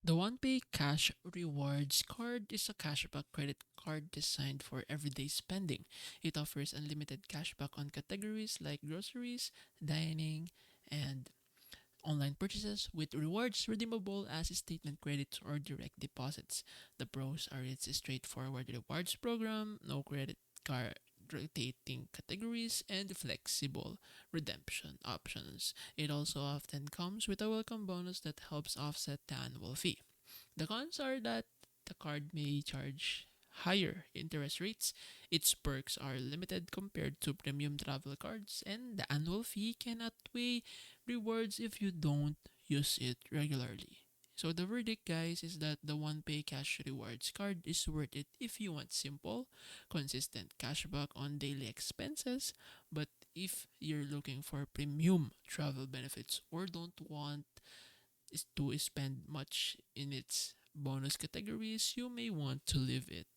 The OnePay Cash Rewards Card is a cashback credit card designed for everyday spending. It offers unlimited cashback on categories like groceries, dining, and online purchases, with rewards redeemable as statement credits or direct deposits. The pros are its straightforward rewards program, no credit card rotating categories, and flexible redemption options. It also often comes with a welcome bonus that helps offset the annual fee. The cons are that the card may charge higher interest rates, its perks are limited compared to premium travel cards, and the annual fee can outweigh rewards if you don't use it regularly. So the verdict, guys, is that the OnePay Cash Rewards Card is worth it if you want simple, consistent cashback on daily expenses. But if you're looking for premium travel benefits or don't want is to spend much in its bonus categories, you may want to leave it.